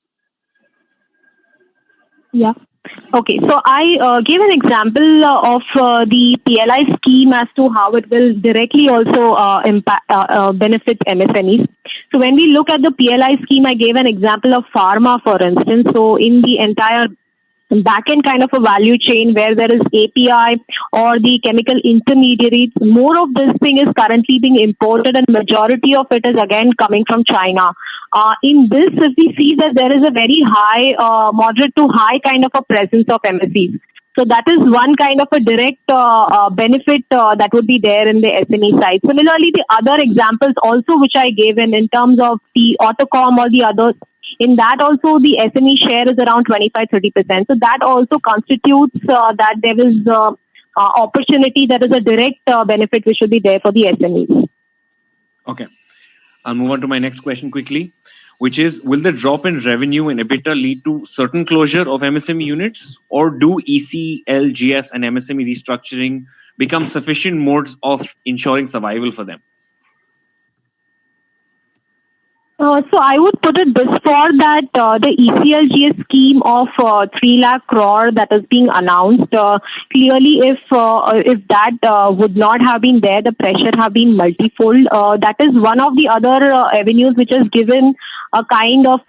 Yeah. Okay, so I gave an example of the PLI scheme as to how it will directly also benefit MSMEs. So when we look at the PLI scheme, I gave an example of pharma, for instance. So in the entire back-end kind of a value chain where there is API or the chemical intermediaries, more of this thing is currently being imported and majority of it is again coming from China. In this, if we see that there is a very high, moderate to high kind of a presence of MSCs. So that is one kind of a direct benefit that would be there in the SME side. Similarly, the other examples also which I gave in terms of the Autocom or the others, in that also the SME share is around 25-30%. So that also constitutes that there is opportunity, there is a direct benefit which should be there for the SMEs. Okay. I'll move on to my next question quickly, which is, will the drop in revenue and EBITDA lead to certain closure of MSME units, or do ECL, GS and MSME restructuring become sufficient modes of ensuring survival for them? So I would put it this far that the ECLGS scheme of 3 lakh crore that is being announced, clearly if that would not have been there, the pressure have been multifold. That is one of the other avenues which has given a kind of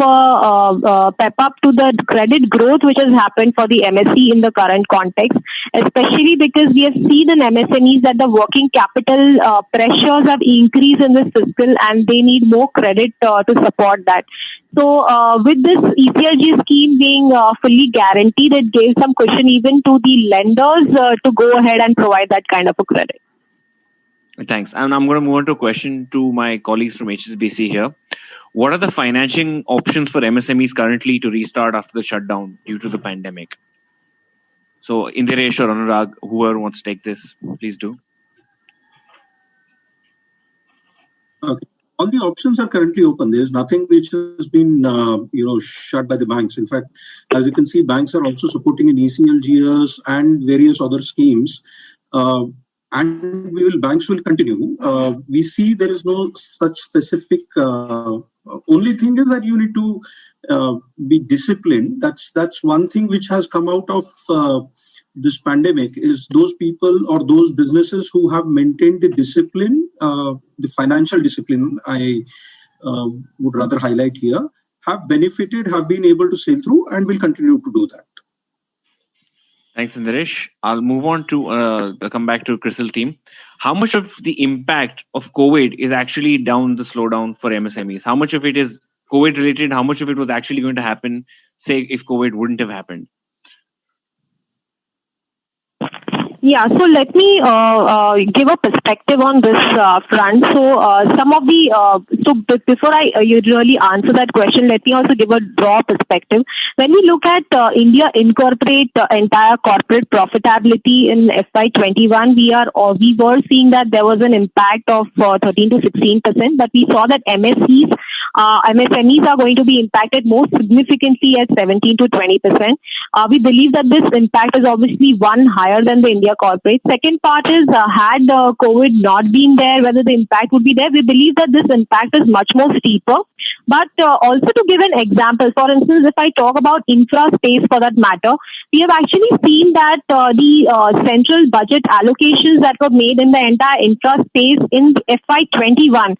pep up to the credit growth which has happened for the MSE in the current context, especially because we have seen in MSMEs that the working capital pressures have increased in this fiscal and they need more credit to support that. So with this ECLG scheme being fully guaranteed, it gave some cushion even to the lenders to go ahead and provide that kind of a credit. Thanks. And I'm going to move on to a question to my colleagues from HSBC here. What are the financing options for MSMEs currently to restart after the shutdown due to the pandemic? So Indiresh or Anurag, whoever wants to take this, please do. Okay. All the options are currently open. There's nothing which has been, shut by the banks. In fact, as you can see, banks are also supporting in ECLGS and various other schemes. And banks will continue. We see there is no such specific. Only thing is that you need to be disciplined. That's one thing which has come out of this pandemic, is those people or those businesses who have maintained the discipline, the financial discipline, I would rather highlight here, have benefited, have been able to sail through, and will continue to do that. Thanks, Indiresh. I'll move on to come back to CRISIL team. How much of the impact of COVID is actually down the slowdown for MSMEs? How much of it is COVID related? How much of it was actually going to happen, say, if COVID wouldn't have happened? Yeah, so let me give a perspective on this front. So some of the, before I really answer that question, let me also give a broad perspective. When we look at India incorporate entire corporate profitability in FY21, we were seeing that there was an impact of 13 to 16%, but we saw that MSMEs are going to be impacted more significantly at 17 to 20%. We believe that this impact is obviously one higher than the India corporate. Second part is had COVID not been there, whether the impact would be there. We believe that this impact is much more steeper. But also to give an example, for instance, if I talk about infra space for that matter, we have actually seen that the central budget allocations that were made in the entire infra space in FY21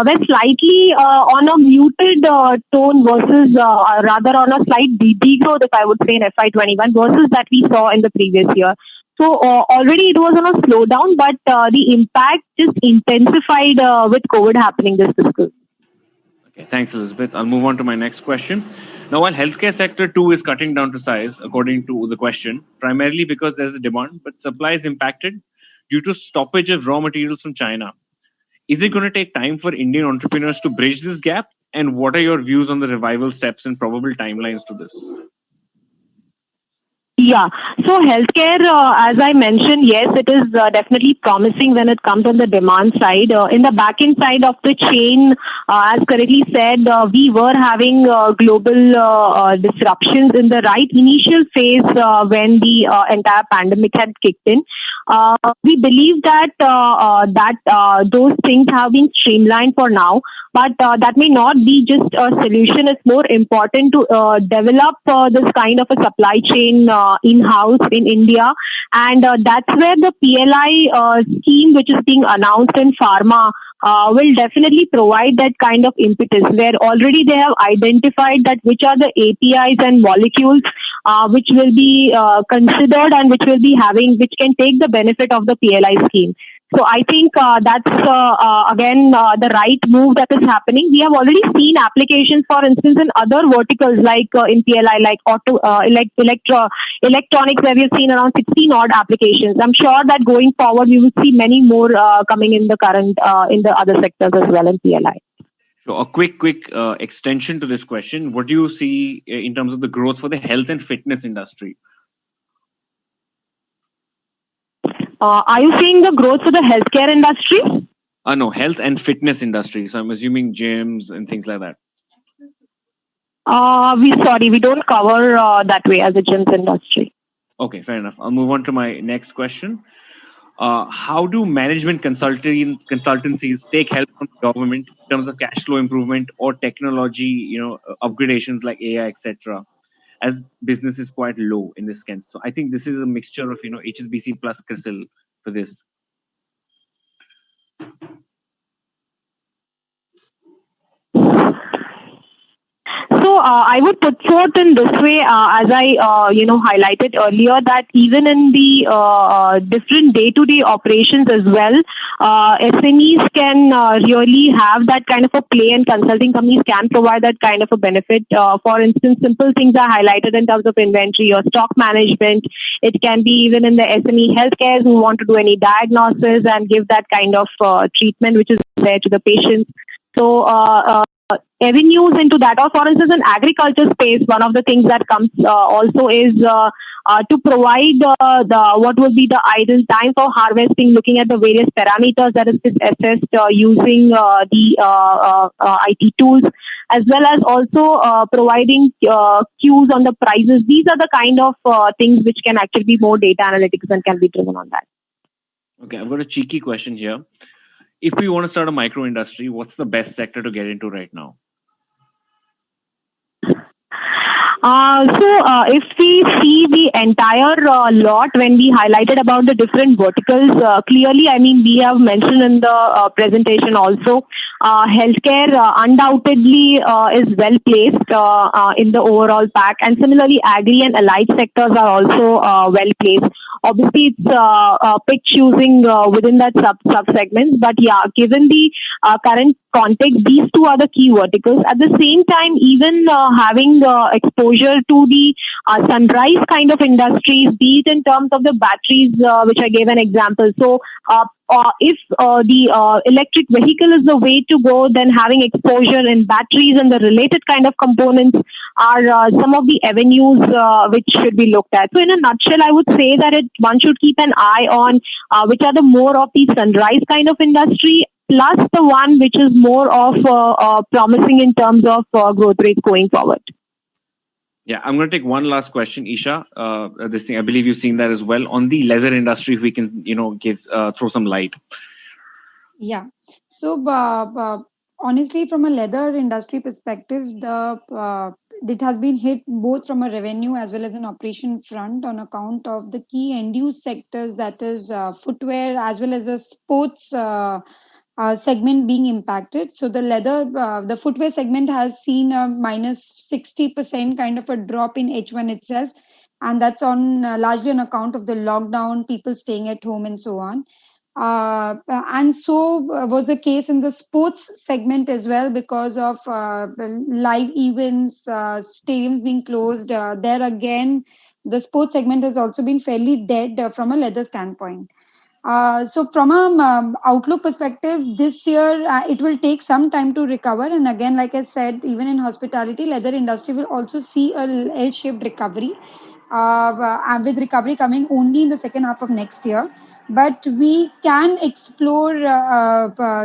were slightly on a muted tone versus rather on a slight degrowth, if I would say, in FY21 versus that we saw in the previous year. So already it was on a slowdown, but the impact just intensified with COVID happening this fiscal. Okay, thanks, Elizabeth. I'll move on to my next question. Now, while healthcare sector too is cutting down to size, according to the question, primarily because there's a demand, but supply is impacted due to stoppage of raw materials from China. Is it going to take time for Indian entrepreneurs to bridge this gap? And what are your views on the revival steps and probable timelines to this? Yeah. So healthcare, as I mentioned, yes, it is definitely promising when it comes on the demand side. In the back end side of the chain, as correctly said, we were having global disruptions in the right initial phase when the entire pandemic had kicked in. We believe that those things have been streamlined for now, but that may not be just a solution. It's more important to develop this kind of a supply chain in house in India, and that's where the PLI scheme, which is being announced in pharma, will definitely provide that kind of impetus. Where already they have identified that which are the APIs and molecules which will be considered and which will be having, which can take the benefit of the PLI scheme. So I think that's again the right move that is happening. We have already seen applications, for instance, in other verticals like in PLI, like auto, electronics, where we have seen around 16 odd applications. I'm sure that going forward we will see many more coming in the current in the other sectors as well in PLI. So a quick extension to this question: what do you see in terms of the growth for the health and fitness industry? Are you seeing the growth for the healthcare industry? No, health and fitness industry. So I'm assuming gyms and things like that. We don't cover that way as a gyms industry. Okay, fair enough. I'll move on to my next question. How do management consultancies take help from the government in terms of cash flow improvement or technology, upgradations like AI, etc.? As business is quite low in this sense. So I think this is a mixture of, HSBC plus CRISIL for this. So I would put forth in this way, as I highlighted earlier, that even in the different day-to-day operations as well, SMEs can really have that kind of a play, and consulting companies can provide that kind of a benefit. For instance, simple things are highlighted in terms of inventory or stock management. It can be even in the SME healthcare who want to do any diagnosis and give that kind of treatment which is there to the patients. So avenues into that, or for instance in agriculture space, one of the things that comes also is to provide the what would be the ideal time for harvesting, looking at the various parameters that is assessed using the IT tools, as well as also providing cues on the prices. These are the kind of things which can actually be more data analytics and can be driven on that. Okay, I've got a cheeky question here. If we want to start a micro industry, what's the best sector to get into right now? If we see the entire lot, when we highlighted about the different verticals, clearly, I mean, we have mentioned in the presentation also, healthcare undoubtedly is well placed in the overall pack, and similarly, agri and allied sectors are also well placed. Obviously, it's pick choosing within that sub segments, but yeah, given the current context, these two are the key verticals. At the same time, even having exposure to the sunrise kind of industries, be it in terms of the batteries, which I gave an example. So, if the electric vehicle is the way to go, then having exposure in batteries and the related kind of components are some of the avenues which should be looked at. So in a nutshell, I would say that one should keep an eye on which are the more of the sunrise kind of industry, plus the one which is more of promising in terms of growth rates going forward. Yeah, I'm going to take one last question, Isha. This thing, I believe you've seen that as well. On the leather industry, if we can, throw some light. Yeah. So, honestly, from a leather industry perspective, it has been hit both from a revenue as well as an operation front on account of the key end-use sectors, that is footwear as well as a sports segment being impacted. So the footwear segment has seen a minus 60% kind of a drop in H1 itself, and that's on largely on account of the lockdown, people staying at home and so on. And so was the case in the sports segment as well, because of live events, stadiums being closed. There again, the sports segment has also been fairly dead from a leather standpoint. So from a outlook perspective, this year it will take some time to recover. And again, like I said, even in hospitality, leather industry will also see a L-shaped recovery. with recovery coming only in the second half of next year. But we can explore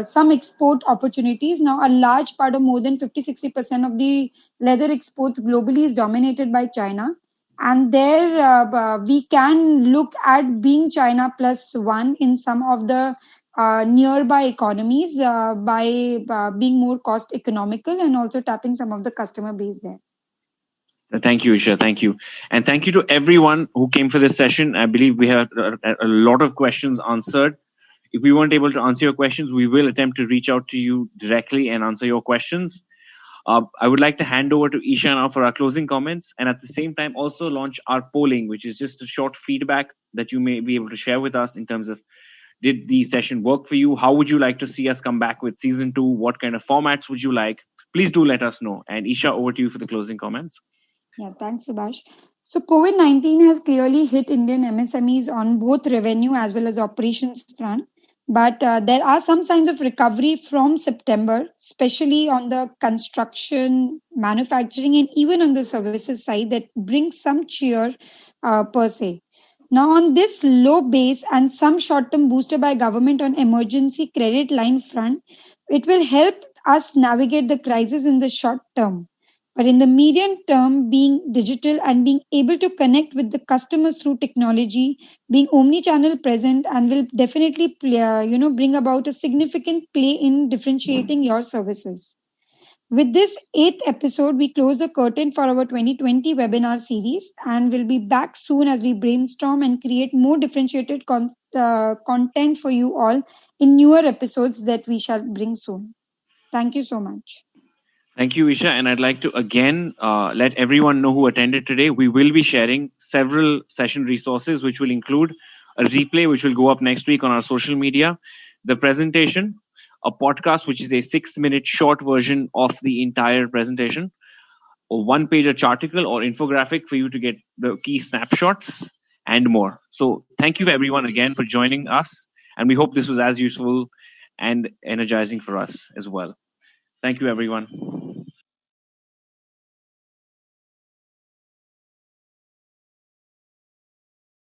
some export opportunities. Now, a large part of more than 50-60% of the leather exports globally is dominated by China. And there we can look at being China plus one in some of the nearby economies by being more cost economical and also tapping some of the customer base there. Thank you, Isha. Thank you. And thank you to everyone who came for this session. I believe we have a lot of questions answered. If we weren't able to answer your questions, we will attempt to reach out to you directly and answer your questions. I would like to hand over to Isha now for our closing comments, and at the same time also launch our polling, which is just a short feedback that you may be able to share with us in terms of, did the session work for you? How would you like to see us come back with season 2? What kind of formats would you like? Please do let us know. And Isha, over to you for the closing comments. Yeah, thanks, Subhash. So COVID-19 has clearly hit Indian MSMEs on both revenue as well as operations front. But there are some signs of recovery from September, especially on the construction, manufacturing, and even on the services side that brings some cheer per se. Now, on this low base and some short-term booster by government on emergency credit line front, it will help us navigate the crisis in the short term. But in the medium term, being digital and being able to connect with the customers through technology, being omni-channel present, and will definitely bring about a significant play in differentiating your services. With this 8th episode, we close the curtain for our 2020 webinar series, and we'll be back soon as we brainstorm and create more differentiated content for you all in newer episodes that we shall bring soon. Thank you so much. Thank you, Isha. And I'd like to again let everyone know who attended today. We will be sharing several session resources, which will include a replay, which will go up next week on our social media, the presentation, a podcast, which is a 6-minute short version of the entire presentation, a one-page charticle or infographic for you to get the key snapshots, and more. So thank you everyone again for joining us. And we hope this was as useful and energizing for us as well. Thank you, everyone.